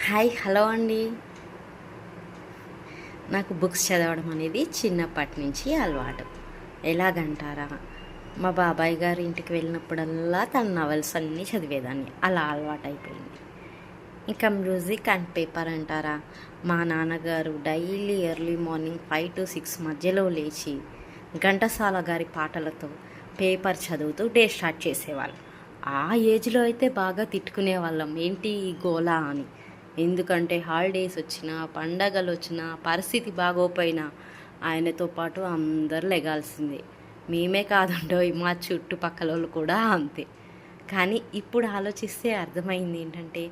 Hi hello అండి. నాకు books చదవడం అనేది చిన్నప్పటి నుంచి అలవాటు. ఎలాగంటారా, మా బాబాయ్ గారి ఇంటికి వెళ్ళినప్పుడల్లా తన నవల్స్ అన్నీ చదివేదాన్ని. అలా అలవాటు అయిపోయింది. ఇంకా మ్యూజిక్ అండ్ పేపర్ అంటారా, మా నాన్నగారు డైలీ ఎర్లీ మార్నింగ్ 5 to 6 మధ్యలో లేచి ఘంటసాల గారి పాటలతో పేపర్ చదువుతూ డే స్టార్ట్ చేసేవాళ్ళు. ఆ ఏజ్లో అయితే బాగా తిట్టుకునే వాళ్ళం, ఏంటి ఈ గోలా అని. ఎందుకంటే హాలిడేస్ వచ్చినా పండగలు వచ్చినా పరిస్థితి బాగోపోయినా ఆయనతో పాటు అందరు లెగాల్సిందే. మేమే కాదండోయ్, మా చుట్టుపక్కల వాళ్ళు కూడా అంతే. కానీ ఇప్పుడు ఆలోచిస్తే అర్థమైంది ఏంటంటే,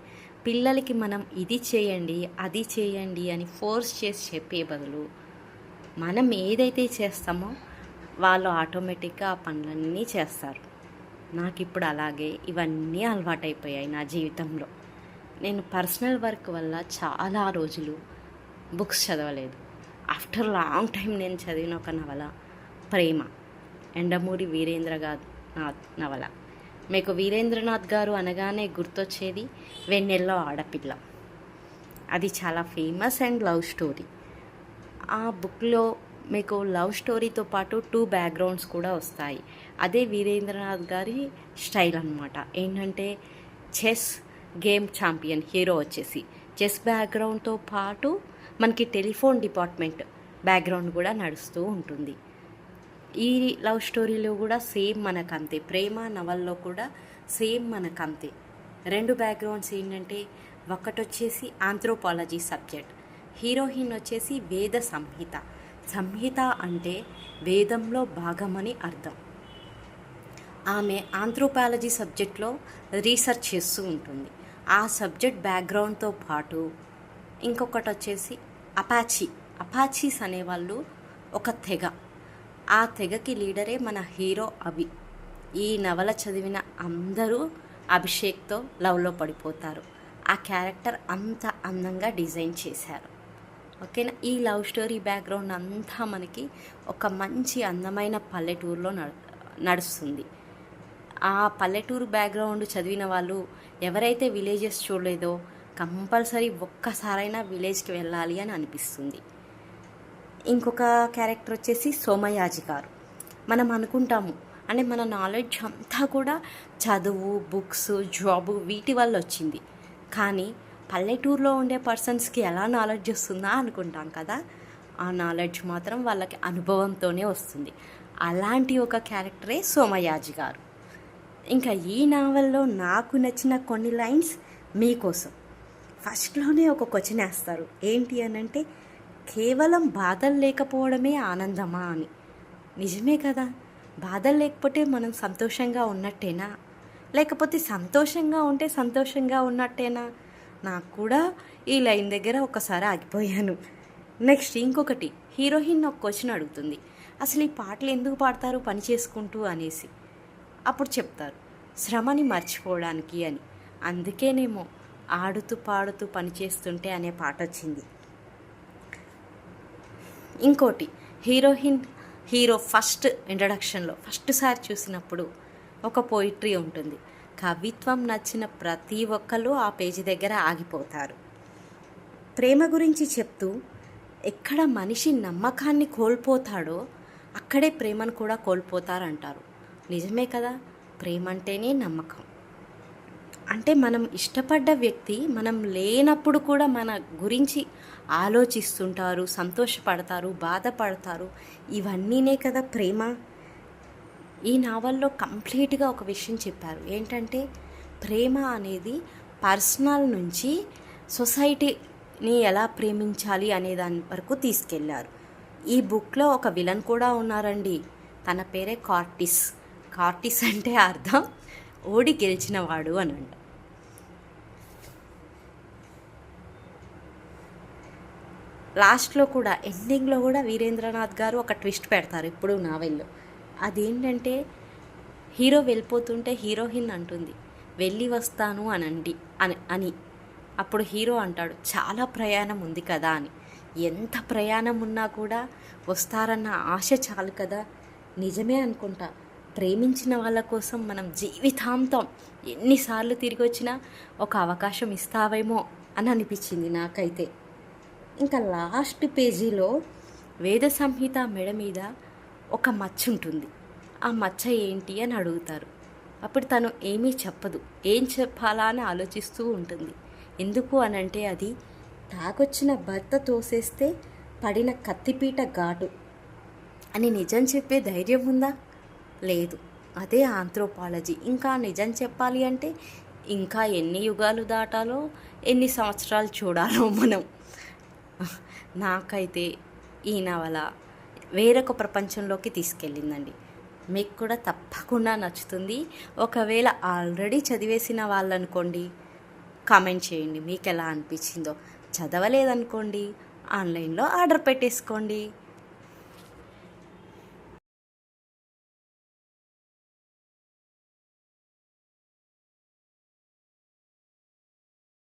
పిల్లలకి మనం ఇది చేయండి అది చేయండి అని ఫోర్స్ చేసి చెప్పే బదులు మనం ఏదైతే చేస్తామో వాళ్ళు ఆటోమేటిక్గా ఆ పనులన్నీ చేస్తారు. నాకు ఇప్పుడు అలాగే ఇవన్నీ అలవాటైపోయాయి నా జీవితంలో. నేను పర్సనల్ వర్క్ వల్ల చాలా రోజులు బుక్స్ చదవలేదు. ఆఫ్టర్ లాంగ్ టైం నేను చదివిన ఒక నవల ప్రేమ, ఎండమూరి వీరేంద్రనాథ్ నవల. మీకు వీరేంద్రనాథ్ గారు అనగానే గుర్తొచ్చేది వెన్నెల్లో ఆడపిల్ల. అది చాలా ఫేమస్ అండ్ లవ్ స్టోరీ. ఆ బుక్లో మీకు లవ్ స్టోరీతో పాటు 2 బ్యాక్గ్రౌండ్స్ కూడా వస్తాయి. అదే వీరేంద్రనాథ్ గారి స్టైల్ అనమాట. ఏంటంటే చెస్ గేమ్ ఛాంపియన్ హీరో వచ్చేసి చెస్ బ్యాక్గ్రౌండ్తో పాటు మనకి టెలిఫోన్ డిపార్ట్మెంట్ బ్యాక్గ్రౌండ్ కూడా నడుస్తూ ఉంటుంది. ఈ లవ్ స్టోరీలో కూడా సేమ్ మనకంతే, ప్రేమ నవల్లో కూడా సేమ్ మనకంతే. 2 బ్యాక్గ్రౌండ్స్ ఏంటంటే, ఒకటి వచ్చేసి ఆంథ్రోపాలజీ సబ్జెక్ట్, హీరోయిన్ వచ్చేసి వేద సంహిత. సంహిత అంటే వేదంలో భాగమని అర్థం. ఆమె ఆంథ్రోపాలజీ సబ్జెక్ట్లో రీసెర్చ్ చేస్తూ ఉంటుంది. ఆ సబ్జెక్ట్ బ్యాక్గ్రౌండ్తో పాటు ఇంకొకటి వచ్చేసి అపాచీస్ అనేవాళ్ళు ఒక తెగ. ఆ తెగకి లీడరే మన హీరో అభి. ఈ నవల చదివిన అందరూ అభిషేక్తో లవ్లో పడిపోతారు. ఆ క్యారెక్టర్ అంత అందంగా డిజైన్ చేశారు. ఓకేనా. ఈ లవ్ స్టోరీ బ్యాక్గ్రౌండ్ అంతా మనకి ఒక మంచి అందమైన పల్లెటూరులో నడుస్తుంది. ఆ పల్లెటూరు బ్యాక్గ్రౌండ్ చదివిన వాళ్ళు ఎవరైతే విలేజెస్ చూడలేదో కంపల్సరీ ఒక్కసారైనా విలేజ్కి వెళ్ళాలి అని అనిపిస్తుంది. ఇంకొక క్యారెక్టర్ వచ్చేసి సోమయాజి గారు. మనం అనుకుంటాము అంటే మన నాలెడ్జ్ అంతా కూడా చదువు, బుక్స్, జాబు వీటి వల్ల వచ్చింది. కానీ పల్లెటూరులో ఉండే పర్సన్స్కి ఎలా నాలెడ్జ్ వస్తుందా అనుకుంటాం కదా. ఆ నాలెడ్జ్ మాత్రం వాళ్ళకి అనుభవంతోనే వస్తుంది. అలాంటి ఒక క్యారెక్టరే సోమయాజి గారు. ఇంకా ఈ నావల్లో నాకు నచ్చిన కొన్ని లైన్స్ మీకోసం. ఫస్ట్లోనే ఒక క్వశ్చన్ వేస్తారు, ఏంటి అనంటే, కేవలం బాధలు లేకపోవడమే ఆనందమా అని. నిజమే కదా. బాధలు లేకపోతే మనం సంతోషంగా ఉన్నట్టేనా, లేకపోతే సంతోషంగా ఉంటే సంతోషంగా ఉన్నట్టేనా? నాకు కూడా ఈ లైన్ దగ్గర ఒకసారి ఆగిపోయాను. నెక్స్ట్ ఇంకొకటి, హీరోయిన్ ఒక క్వశ్చన్ అడుగుతుంది, అసలు ఈ పాటలు ఎందుకు పాడతారు పని చేసుకుంటూ అనేసి. అప్పుడు చెప్తారు, శ్రమని మర్చిపోవడానికి అని. అందుకేనేమో ఆడుతూ పాడుతూ పని చేస్తుంటే అనే పాట వచ్చింది. ఇంకోటి, హీరో ఫస్ట్ ఇంట్రడక్షన్లో ఫస్ట్ సారి చూసినప్పుడు ఒక పోయిట్రీ ఉంటుంది. కవిత్వం నచ్చిన ప్రతి ఒక్కళ్ళు ఆ పేజీ దగ్గర ఆగిపోతారు. ప్రేమ గురించి చెప్తూ ఎక్కడ మనిషి నమ్మకాన్ని కోల్పోతాడో అక్కడే ప్రేమను కూడా కోల్పోతారంటారు. నిజమే కదా. ప్రేమ అంటేనే నమ్మకం. అంటే మనం ఇష్టపడ్డ వ్యక్తి మనం లేనప్పుడు కూడా మన గురించి ఆలోచిస్తుంటారు, సంతోషపడతారు, బాధపడతారు. ఇవన్నీనే కదా ప్రేమ. ఈ నావల్లో కంప్లీట్గా ఒక విషయం చెప్పారు, ఏంటంటే ప్రేమ అనేది పర్సనల్ నుంచి సొసైటీని ఎలా ప్రేమించాలి అనే దాని వరకు తీసుకెళ్లారు. ఈ బుక్లో ఒక విలన్ కూడా ఉన్నారండి. తన పేరే కార్టిస్. కార్టిస్ అంటే అర్థం ఓడి గెలిచినవాడు అని అంట. లాస్ట్లో కూడా ఎండింగ్లో కూడా వీరేంద్రనాథ్ గారు ఒక ట్విస్ట్ పెడతారు ఇప్పుడు నావెల్లో. అదేంటంటే, హీరో వెళ్ళిపోతుంటే హీరోయిన్ అంటుంది, వెళ్ళి వస్తాను అని. అప్పుడు హీరో అంటాడు, చాలా ప్రయాణం ఉంది కదా అని. ఎంత ప్రయాణం ఉన్నా కూడా వస్తారన్న ఆశ చాలు కదా. నిజమే అనుకుంటా. ప్రేమించిన వాళ్ళ కోసం మనం జీవితాంతం ఎన్నిసార్లు తిరిగి వచ్చినా ఒక అవకాశం ఇస్తావేమో అని అనిపించింది నాకైతే. ఇంకా లాస్ట్ పేజీలో వేద సంహిత మెడ మీద ఒక మచ్చ ఉంటుంది. ఆ మచ్చ ఏంటి అని అడుగుతారు. అప్పుడు తను ఏమీ చెప్పదు, ఏం చెప్పాలా అని ఆలోచిస్తూ ఉంటుంది. ఎందుకు అనంటే అది తాగొచ్చిన భర్త తోసేస్తే పడిన కత్తిపీట ఘాటు అని నిజం చెప్పే ధైర్యం ఉందా? లేదు. అదే ఆంథ్రోపాలజీ. ఇంకా నిజం చెప్పాలి అంటే ఇంకా ఎన్ని యుగాలు దాటాలో, ఎన్ని సంవత్సరాలు చూడాలో మనం. నాకైతే ఈ నవల వేరొక ప్రపంచంలోకి తీసుకెళ్ళిందండి. మీకు కూడా తప్పకుండా నచ్చుతుంది. ఒకవేళ ఆల్రెడీ చదివేసిన వాళ్ళనుకోండి, కామెంట్ చేయండి మీకు ఎలా అనిపించిందో. చదవలేదనుకోండి, ఆన్లైన్లో ఆర్డర్ పెట్టేసుకోండి.